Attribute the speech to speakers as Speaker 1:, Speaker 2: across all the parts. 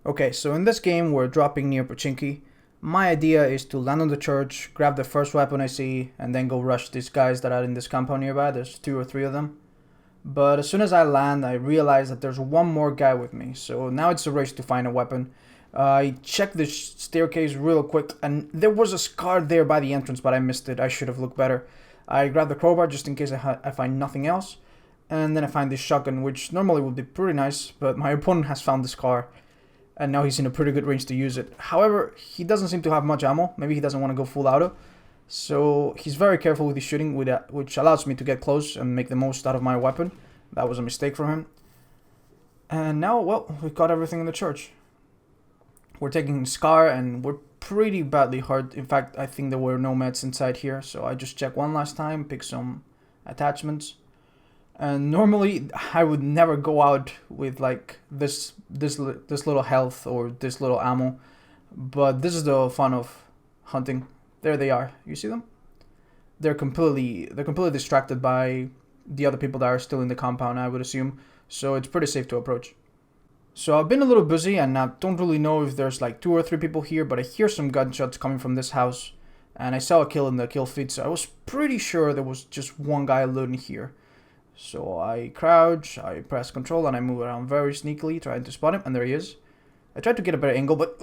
Speaker 1: Okay, so in this game we're dropping near Pochinki. My idea is to land on the church, grab the first weapon I see, and then go rush these guys that are in this compound nearby. There's 2 or 3 of them. But as soon as I land, I realize that there's one more guy with me. So now it's a race to find a weapon. I checked the staircase real quick, and there was a scar there by the entrance, but I missed it. I should have looked better. I grabbed the crowbar just in case I find nothing else. And then I find this shotgun, which normally would be pretty nice, but my opponent has found this car. And now he's in a pretty good range to use it. However, he doesn't seem to have much ammo. Maybe he doesn't want to go full auto. So he's very careful with his shooting, which allows me to get close and make the most out of my weapon. That was a mistake from him. And now, well, we got everything in the church. We're taking Scar, and we're pretty badly hurt. In fact, I think there were no meds inside here. So I just checked one last time, pick some attachments. And normally I would never go out with like this little health or this little ammo, but this is the fun of hunting. There they are. You see them? They're completely distracted by the other people that are still in the compound, I would assume. So it's pretty safe to approach. So I've been a little busy and I don't really know if there's like 2 or 3 people here, but I hear some gunshots coming from this house, and I saw a kill in the kill feed, so I was pretty sure there was just one guy alone here. So I crouch, I press control, and I move around very sneakily, trying to spot him, and there he is. I tried to get a better angle, but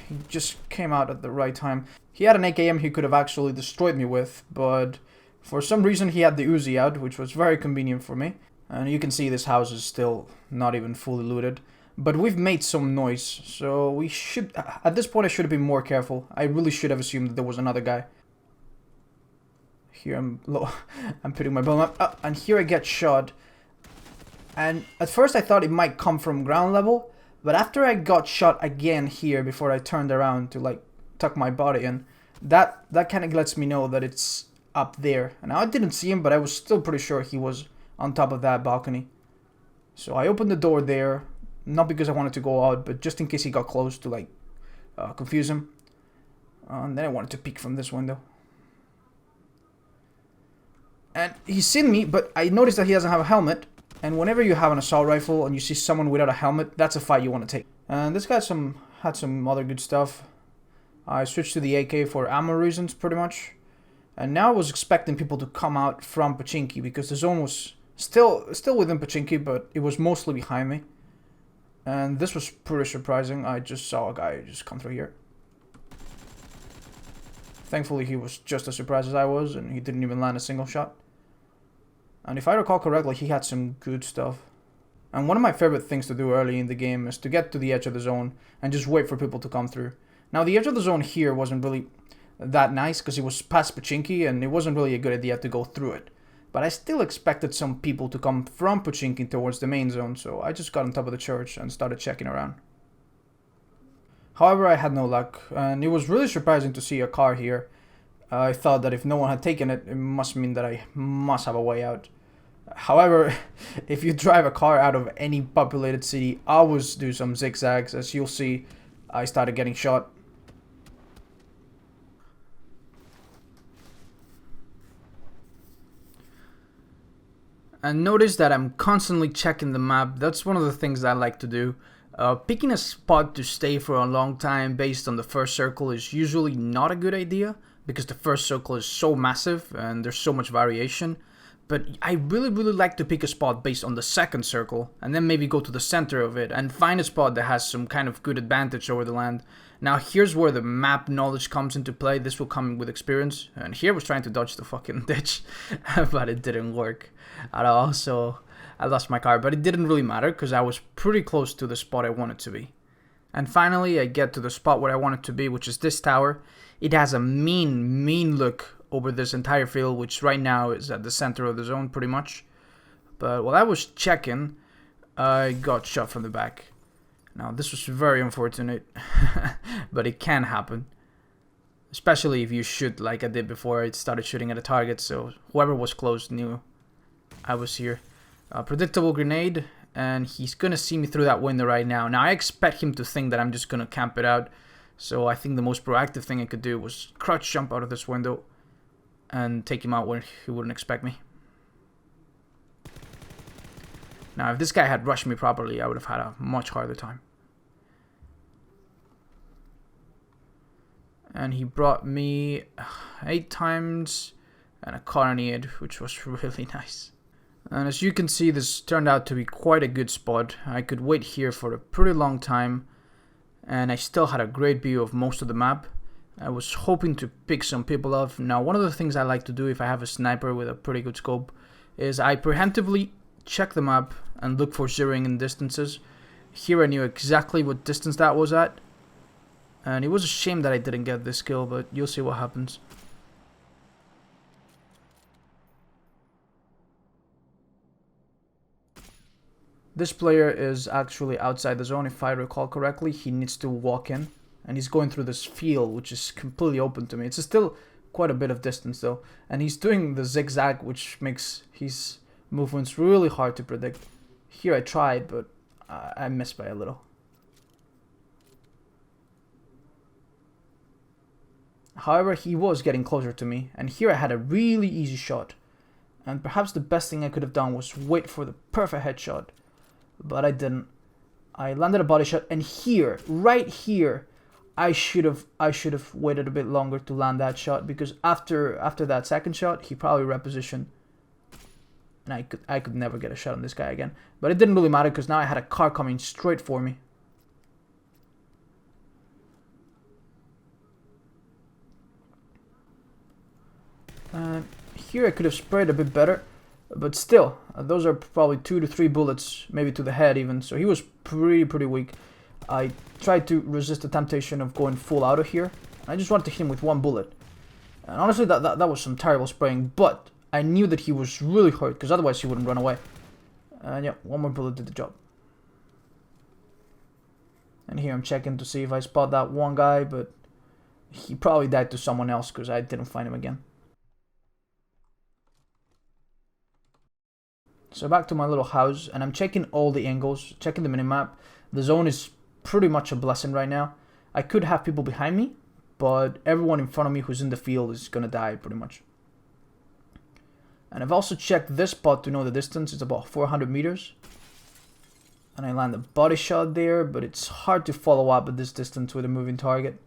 Speaker 1: he just came out at the right time. He had an AKM he could have actually destroyed me with, but for some reason he had the Uzi out, which was very convenient for me. And you can see this house is still not even fully looted. But we've made some noise, so we should... At this point I should have been more careful. I really should have assumed that there was another guy. Here I'm putting my bomb up, and here I get shot. And at first I thought it might come from ground level, but after I got shot again here before I turned around to like tuck my body in, that kind of lets me know that it's up there. And I didn't see him, but I was still pretty sure he was on top of that balcony. So I opened the door there, not because I wanted to go out, but just in case he got close to like confuse him. And then I wanted to peek from this window. And he's seen me, but I noticed that he doesn't have a helmet. And whenever you have an assault rifle and you see someone without a helmet, that's a fight you want to take. And this guy had some other good stuff. I switched to the AK for ammo reasons, pretty much. And now I was expecting people to come out from Pochinki, because the zone was still within Pochinki, but it was mostly behind me. And this was pretty surprising. I just saw a guy just come through here. Thankfully, he was just as surprised as I was, and he didn't even land a single shot. And if I recall correctly, he had some good stuff. And one of my favorite things to do early in the game is to get to the edge of the zone and just wait for people to come through. Now, the edge of the zone here wasn't really that nice because it was past Pochinki, and it wasn't really a good idea to go through it. But I still expected some people to come from Pochinki towards the main zone, so I just got on top of the church and started checking around. However, I had no luck, and it was really surprising to see a car here. I thought that if no one had taken it, it must mean that I must have a way out. However, if you drive a car out of any populated city, always do some zigzags. As you'll see, I started getting shot. And notice that I'm constantly checking the map. That's one of the things that I like to do. Picking a spot to stay for a long time based on the first circle is usually not a good idea, because the first circle is so massive and there's so much variation. But I really like to pick a spot based on the second circle, and then maybe go to the center of it and find a spot that has some kind of good advantage over the land. Now here's where the map knowledge comes into play. This will come with experience. And here I was trying to dodge the fucking ditch, but it didn't work at all. So I lost my car, but it didn't really matter because I was pretty close to the spot I wanted to be. And finally I get to the spot where I wanted to be, which is this tower. It has a mean look over this entire field, which right now is at the center of the zone pretty much. But while I was checking, I got shot from the back. Now this was very unfortunate, but it can happen. Especially if you shoot like I did before. I started shooting at a target, so whoever was close knew I was here. Predictable grenade, and he's gonna see me through that window right now. Now I expect him to think that I'm just gonna camp it out, so I think the most proactive thing I could do was crouch jump out of this window and take him out where he wouldn't expect me. Now if this guy had rushed me properly, I would have had a much harder time. And he brought me 8 times and a carronade, which was really nice. And as you can see, this turned out to be quite a good spot. I could wait here for a pretty long time, and I still had a great view of most of the map. I was hoping to pick some people off. Now, one of the things I like to do if I have a sniper with a pretty good scope is I preemptively check the map and look for zeroing in distances. Here I knew exactly what distance that was at, and it was a shame that I didn't get this kill, but you'll see what happens. This player is actually outside the zone, if I recall correctly. He needs to walk in, and he's going through this field, which is completely open to me. It's still quite a bit of distance, though, and he's doing the zigzag, which makes his movements really hard to predict. Here I tried, but I missed by a little. However, he was getting closer to me, and here I had a really easy shot. And perhaps the best thing I could have done was wait for the perfect headshot. But I didn't. I landed a body shot, and here, right here, I should have waited a bit longer to land that shot, because after that second shot, he probably repositioned. And I could never get a shot on this guy again. But it didn't really matter, because now I had a car coming straight for me. Here I could have sprayed a bit better, but still, those are probably 2 to 3 bullets, maybe to the head even, so he was pretty weak. I tried to resist the temptation of going full out of here. I just wanted to hit him with 1 bullet. And honestly, that was some terrible spraying, but I knew that he was really hurt, because otherwise he wouldn't run away. And yeah, 1 more bullet did the job. And here I'm checking to see if I spot that one guy, but he probably died to someone else, because I didn't find him again. So back to my little house, and I'm checking all the angles, checking the minimap. The zone is pretty much a blessing right now. I could have people behind me, but everyone in front of me who's in the field is gonna die pretty much. And I've also checked this spot to know the distance. It's about 400 meters. And I land a body shot there, but it's hard to follow up at this distance with a moving target.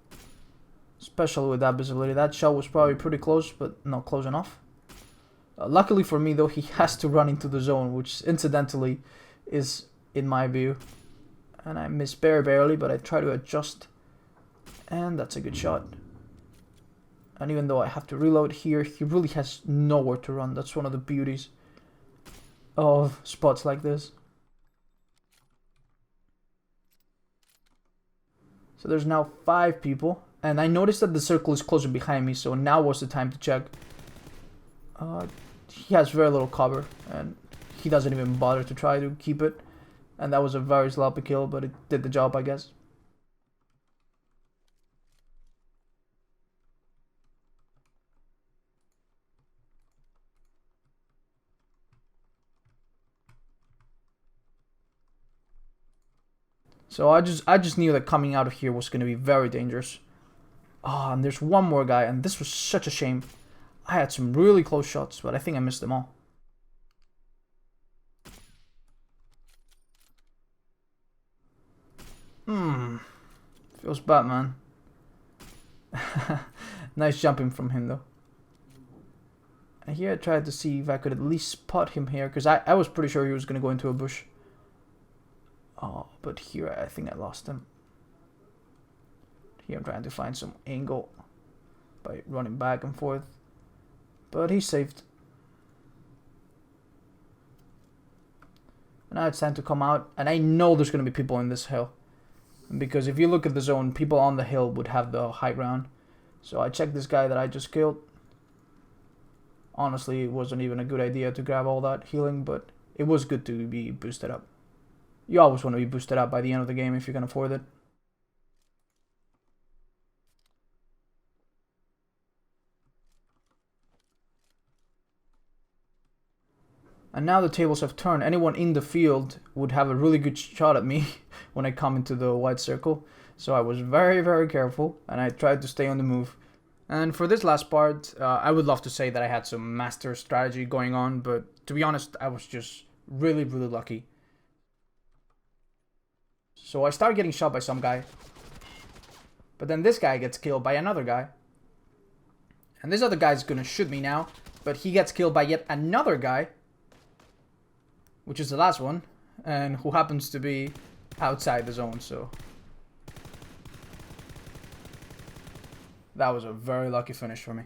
Speaker 1: Especially with that visibility. That shot was probably pretty close, but not close enough. Luckily for me, though, he has to run into the zone, which incidentally is in my view. And I miss barely, but I try to adjust. And that's a good shot. And even though I have to reload here, he really has nowhere to run. That's one of the beauties of spots like this. So there's now 5 people. And I noticed that the circle is closer behind me, so now was the time to check. He has very little cover, and he doesn't even bother to try to keep it. And that was a very sloppy kill, but it did the job, I guess. So I just knew that coming out of here was going to be very dangerous. And there's one more guy, and this was such a shame. I had some really close shots, but I think I missed them all. Feels bad, man. Nice jumping from him, though. And here I tried to see if I could at least spot him here, because I was pretty sure he was going to go into a bush. Oh, but here I think I lost him. Here I'm trying to find some angle by running back and forth. But he's saved. Now it's time to come out. And I know there's going to be people in this hill. Because if you look at the zone, people on the hill would have the high ground. So I checked this guy that I just killed. Honestly, it wasn't even a good idea to grab all that healing, but it was good to be boosted up. You always want to be boosted up by the end of the game if you can afford it. And now the tables have turned. Anyone in the field would have a really good shot at me when I come into the white circle. So I was very careful, and I tried to stay on the move. And for this last part, I would love to say that I had some master strategy going on, but to be honest, I was just really lucky. So I started getting shot by some guy. But then this guy gets killed by another guy. And this other guy's gonna shoot me now, but he gets killed by yet another guy, which is the last one, and who happens to be outside the zone, so that was a very lucky finish for me.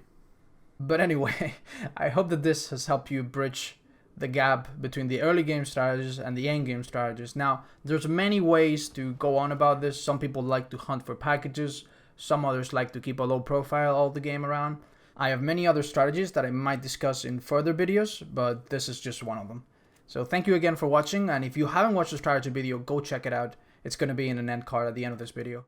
Speaker 1: But anyway, I hope that this has helped you bridge the gap between the early game strategies and the end game strategies. Now, there's many ways to go on about this. Some people like to hunt for packages. Some others like to keep a low profile all the game around. I have many other strategies that I might discuss in further videos, but this is just one of them. So thank you again for watching, and if you haven't watched the strategy video, go check it out. It's going to be in an end card at the end of this video.